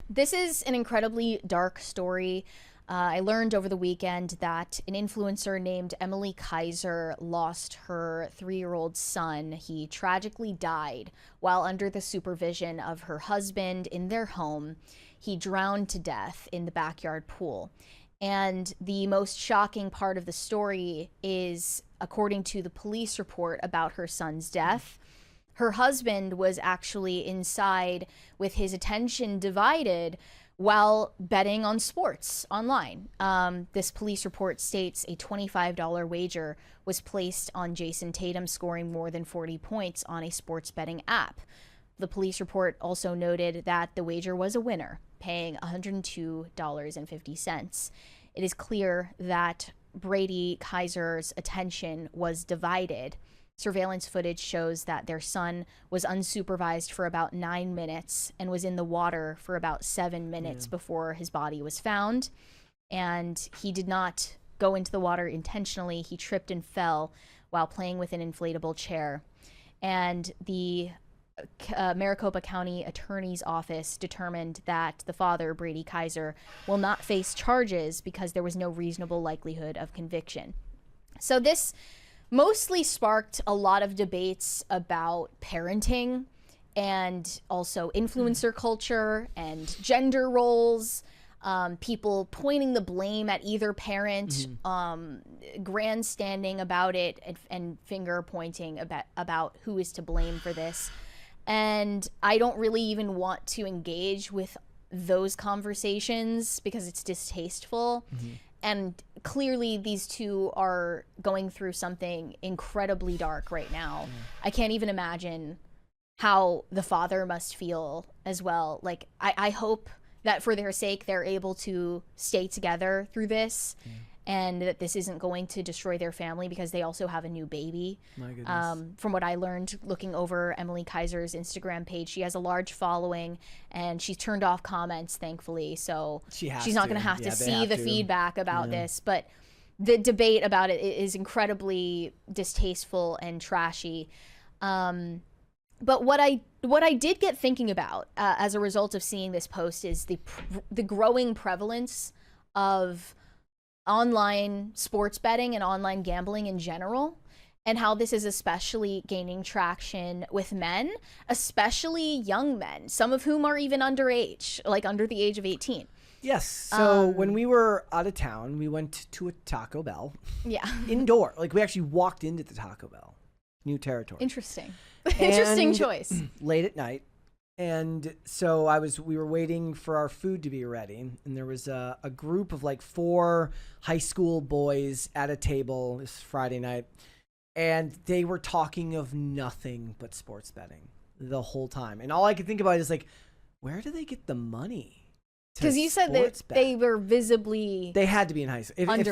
This is an incredibly dark story. I learned over the weekend that an influencer named Emily Kaiser lost her 3-year-old son. He tragically died while under the supervision of her husband in their home. He drowned to death in the backyard pool. And the most shocking part of the story is, according to the police report about her son's death, her husband was actually inside with his attention divided while betting on sports online. This police report states a $25 wager was placed on Jason Tatum scoring more than 40 points on a sports betting app. The police report also noted that the wager was a winner, paying $102.50. It is clear that Brady Kaiser's attention was divided. Surveillance footage shows that their son was unsupervised for about 9 minutes and was in the water for about 7 minutes before his body was found. And he did not go into the water intentionally. He tripped and fell while playing with an inflatable chair. And the Maricopa County Attorney's Office determined that the father, Brady Kaiser, will not face charges because there was no reasonable likelihood of conviction. So this mostly sparked a lot of debates about parenting and also influencer culture and gender roles, people pointing the blame at either parent, grandstanding about it, and finger pointing about who is to blame for this. And I don't really even want to engage with those conversations because it's distasteful. And clearly these two are going through something incredibly dark right now. I can't even imagine how the father must feel as well. Like, I hope that for their sake, they're able to stay together through this and that this isn't going to destroy their family because they also have a new baby. My goodness. From what I learned looking over Emily Kaiser's Instagram page, she has a large following and she's turned off comments, thankfully. So she's not going to have to see the feedback about this. But the debate about it is incredibly distasteful and trashy. But what I did get thinking about as a result of seeing this post is the growing prevalence of online sports betting and online gambling in general, and how this is especially gaining traction with men, especially young men, some of whom are even underage, like under the age of 18. Yes. So when we were out of town, we went to a Taco Bell. Yeah. Indoor. Like, we actually walked into the Taco Bell. New territory. Interesting. Interesting choice. Late at night. And so we were waiting for our food to be ready. And there was a group of like 4 high school boys at a table this Friday night. And they were talking of nothing but sports betting the whole time. And all I could think about is like, where do they get the money? Because you said that they were visibly they had to be in high school. If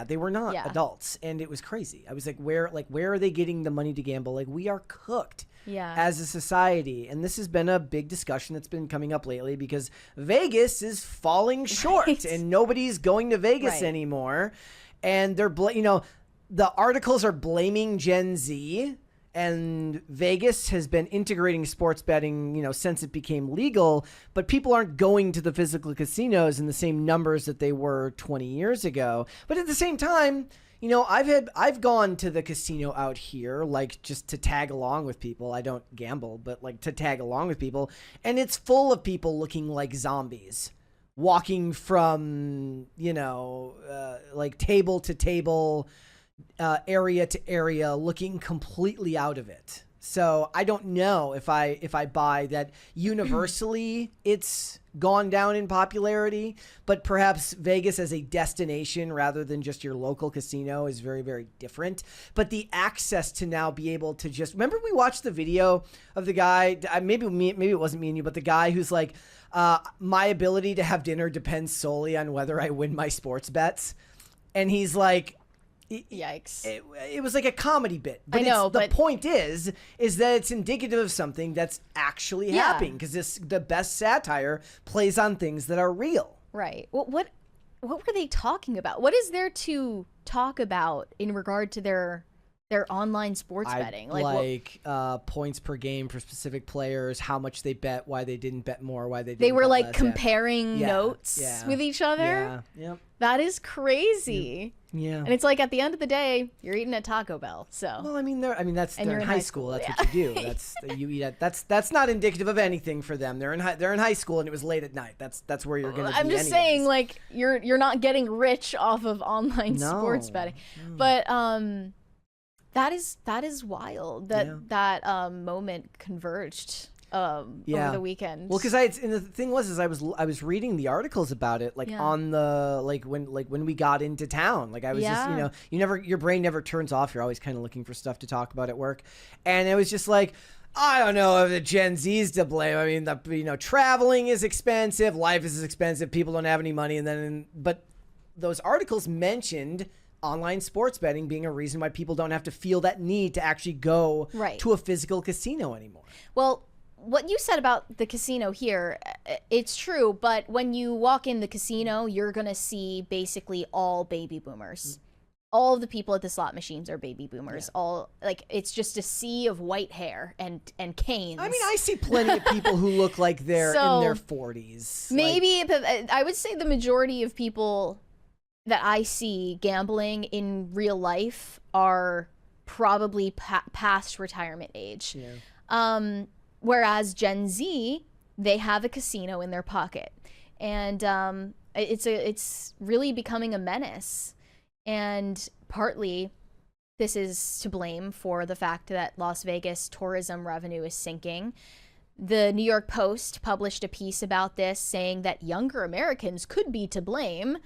they were not adults, and it was crazy. I was like, where are they getting the money to gamble? Like, we are cooked as a society, and this has been a big discussion that's been coming up lately because Vegas is falling short, and nobody's going to Vegas anymore, and they're the articles are blaming Gen Z. And Vegas has been integrating sports betting, since it became legal, but people aren't going to the physical casinos in the same numbers that they were 20 years ago. But at the same time, I've gone to the casino out here, like, just to tag along with people. I don't gamble, but like to tag along with people. And it's full of people looking like zombies, walking from, like table to table, area to area, looking completely out of it. So I don't know if I buy that universally it's gone down in popularity, but perhaps Vegas as a destination rather than just your local casino is very, very different. But the access to now be able to just remember, we watched the video of the guy, maybe it wasn't me and you, but the guy who's like, my ability to have dinner depends solely on whether I win my sports bets. And he's like, yikes. It was like a comedy bit. But I know, the point is that it's indicative of something that's actually happening, because the best satire plays on things that are real. Right. Well, what were they talking about? What is there to talk about in regard to their Their online sports betting. Like points per game for specific players, how much they bet, why they didn't bet more, why they didn't They were bet like less. comparing notes with each other. Yeah. Yep. That is crazy. Yeah. And it's like at the end of the day, you're eating at Taco Bell. So well, I mean, they're in high school. That's what you do. That's you eat at. That's not indicative of anything for them. They're in high school, and it was late at night. That's where you're going to be. I'm just saying, like you're not getting rich off of online sports betting, but that is wild that moment converged over the weekend. Well, because and the thing was I was reading the articles about it on the when we got into town. Like I was just your brain never turns off. You're always kind of looking for stuff to talk about at work, and it was just like, I don't know if the Gen Z's to blame. I mean, traveling is expensive, life is expensive, people don't have any money, but those articles mentioned online sports betting being a reason why people don't have to feel that need to actually go to a physical casino anymore. Well, what you said about the casino here, it's true, but when you walk in the casino, you're going to see basically all baby boomers. All of the people at the slot machines are baby boomers. It's just a sea of white hair and canes. I mean, I see plenty of people who look like they're in their 40s. Maybe I would say the majority of people that I see gambling in real life are probably past retirement age. Yeah. Whereas Gen Z, they have a casino in their pocket, and it's really becoming a menace. And partly, this is to blame for the fact that Las Vegas tourism revenue is sinking. The New York Post published a piece about this, saying that younger Americans could be to blame.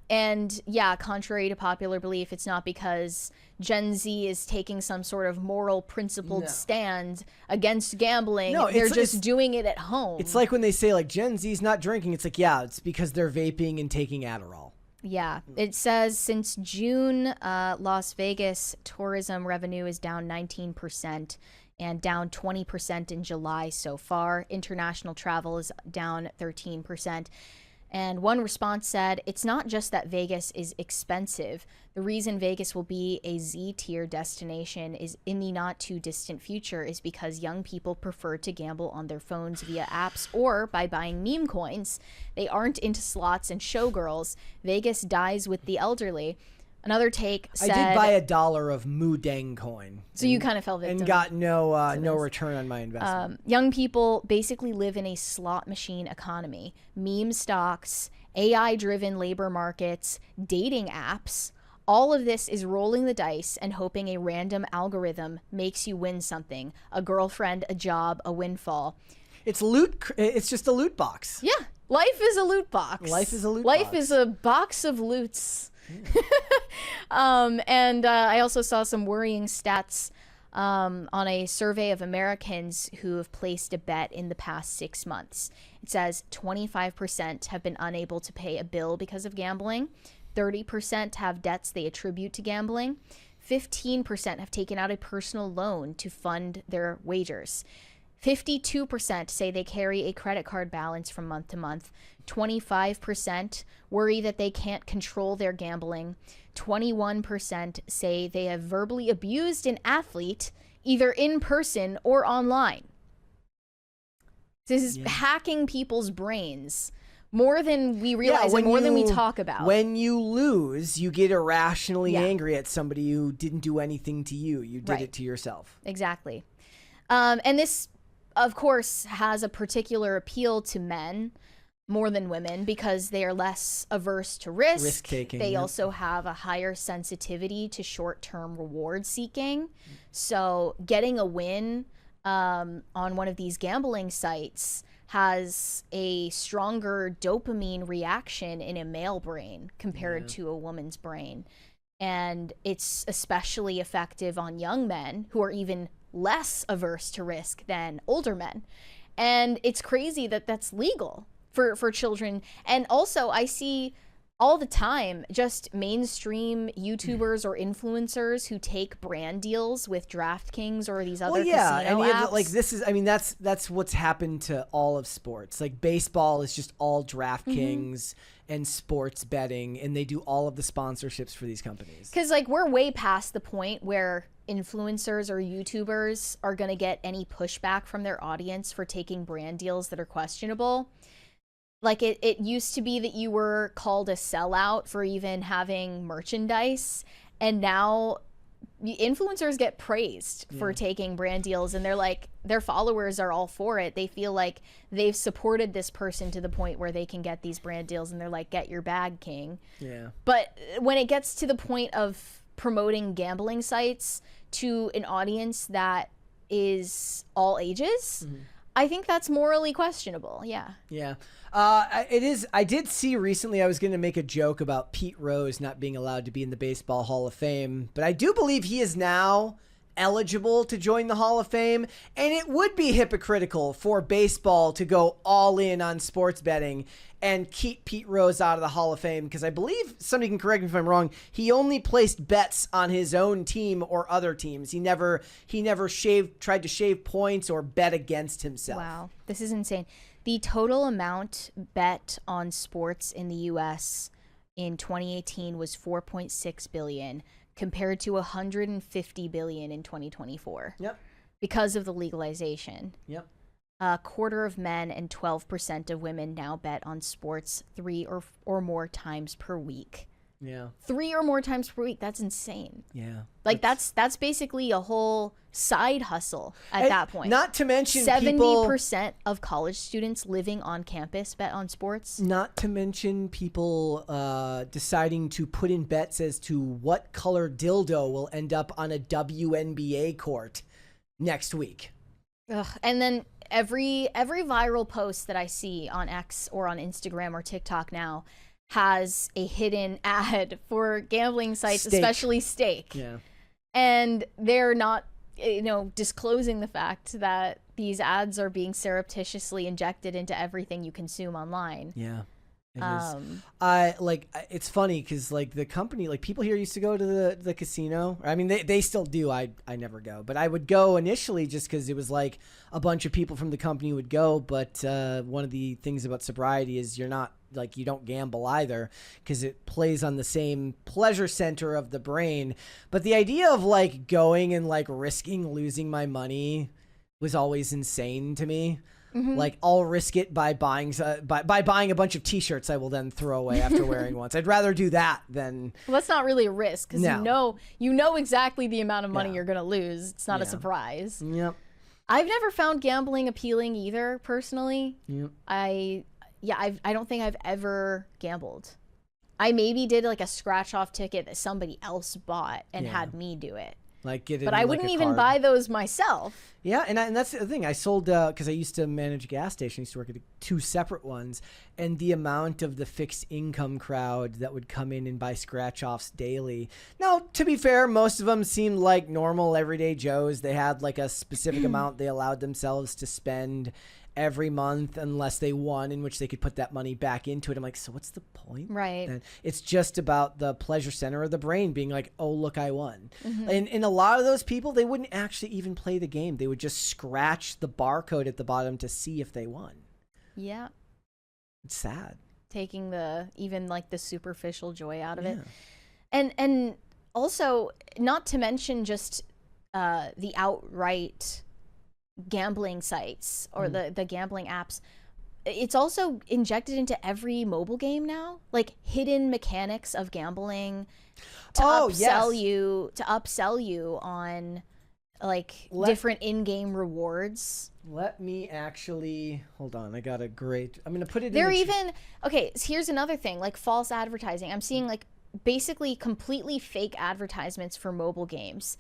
And yeah, contrary to popular belief, it's not because Gen Z is taking some sort of moral principled stand against gambling. No, they're just doing it at home. It's like when they say like Gen Z's not drinking. It's like, yeah, it's because they're vaping and taking Adderall. Yeah, it says since June, Las Vegas tourism revenue is down 19% and down 20% in July so far. International travel is down 13%. And one response said, it's not just that Vegas is expensive. The reason Vegas will be a Z-tier destination is in the not too distant future is because young people prefer to gamble on their phones via apps or by buying meme coins. They aren't into slots and showgirls. Vegas dies with the elderly. Another take said, I did buy $1 of Mudang coin. So you kind of fell victim. And got no return on my investment. Young people basically live in a slot machine economy. Meme stocks, AI-driven labor markets, dating apps. All of this is rolling the dice and hoping a random algorithm makes you win something. A girlfriend, a job, a windfall. It's loot. It's just a loot box. Yeah. Life is a loot box. Life is a loot box. Life is a box of loots. And I also saw some worrying stats on a survey of Americans who have placed a bet in the past 6 months. It says 25% have been unable to pay a bill because of gambling. 30% have debts they attribute to gambling. 15% have taken out a personal loan to fund their wagers. 52% say they carry a credit card balance from month to month. 25% worry that they can't control their gambling. 21% say they have verbally abused an athlete, either in person or online. This is hacking people's brains more than we realize and more than we talk about. When you lose, you get irrationally angry at somebody who didn't do anything to you. You did it to yourself. Exactly. And this, of course, has a particular appeal to men more than women because they are less averse to risk-taking. They also have a higher sensitivity to short-term reward seeking. So getting a win on one of these gambling sites has a stronger dopamine reaction in a male brain compared to a woman's brain. And it's especially effective on young men who are even less averse to risk than older men. And it's crazy that that's legal for children. And also I see all the time, just mainstream YouTubers or influencers who take brand deals with DraftKings or these other casino apps. Like this is, I mean, that's what's happened to all of sports. Like baseball is just all DraftKings and sports betting, and they do all of the sponsorships for these companies. Because like we're way past the point where influencers or YouTubers are going to get any pushback from their audience for taking brand deals that are questionable. Like it used to be that you were called a sellout for even having merchandise, and now influencers get praised for taking brand deals, and they're like, their followers are all for it. They feel like they've supported this person to the point where they can get these brand deals, and they're like, get your bag, king. Yeah. But when it gets to the point of promoting gambling sites to an audience that is all ages, I think that's morally questionable. Yeah. Yeah. It is. I did see recently, I was going to make a joke about Pete Rose not being allowed to be in the Baseball Hall of Fame, but I do believe he is now eligible to join the Hall of Fame, and it would be hypocritical for baseball to go all in on sports betting and keep Pete Rose out of the Hall of Fame, because I believe, somebody can correct me if I'm wrong, he only placed bets on his own team or other teams. He never tried to shave points or bet against himself. Wow, this is insane. The total amount bet on sports in the US in 2018 was 4.6 billion compared to 150 billion in 2024. Yep. Because of the legalization. Yep. A quarter of men and 12% of women now bet on sports 3 or more times per week. Yeah. 3 or more times per week. That's insane. Yeah. Like that's basically a whole side hustle at that point. Not to mention 70% of college students living on campus bet on sports. Not to mention people deciding to put in bets as to what color dildo will end up on a WNBA court next week. Ugh. And then every viral post that I see on X or on Instagram or TikTok now has a hidden ad for gambling sites, especially Stake. Yeah. And they're not, disclosing the fact that these ads are being surreptitiously injected into everything you consume online. Yeah. It is. It's funny because like the company, like people here used to go to the casino. I mean, they still do. I never go, but I would go initially just because it was like a bunch of people from the company would go. But one of the things about sobriety is you don't gamble either, because it plays on the same pleasure center of the brain. But the idea of like going and like risking losing my money was always insane to me. Like I'll risk it by buying a bunch of T-shirts I will then throw away after wearing once. I'd rather do that than. Well, that's not really a risk, because you know exactly the amount of money you're gonna lose. It's not a surprise. Yep. I've never found gambling appealing either, personally. Yep. I don't think I've ever gambled. I maybe did like a scratch off ticket that somebody else bought and had me do it. Like get it, but I wouldn't even buy those myself. Yeah, and that's the thing. I sold because I used to manage a gas station. I used to work at 2 separate ones, and the amount of the fixed income crowd that would come in and buy scratch offs daily. Now, to be fair, most of them seemed like normal everyday Joes. They had like a specific amount they allowed themselves to spend every month unless they won, in which they could put that money back into it. I'm like, so what's the point? Right. And it's just about the pleasure center of the brain being like, oh, look, I won. And a lot of those people, they wouldn't actually even play the game. They would just scratch the barcode at the bottom to see if they won. Yeah. It's sad. Taking the superficial joy out of it. And also, not to mention just the outright gambling sites or the gambling apps. It's also injected into every mobile game now, like hidden mechanics of gambling to upsell you on like different in-game rewards. Let me actually hold on. I'm gonna put it there even okay, so here's another thing, like false advertising. I'm seeing like basically completely fake advertisements for mobile games.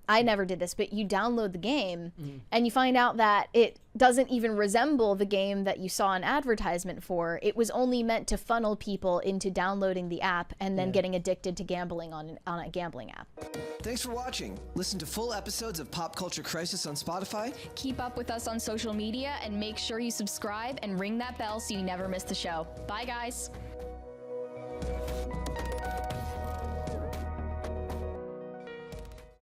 I never did this, but you download the game and you find out that it doesn't even resemble the game that you saw an advertisement for. It was only meant to funnel people into downloading the app and then getting addicted to gambling on a gambling app. Thanks for watching. Listen to full episodes of Pop Culture Crisis on Spotify. Keep up with us on social media and make sure you subscribe and ring that bell so you never miss the show. Bye, guys.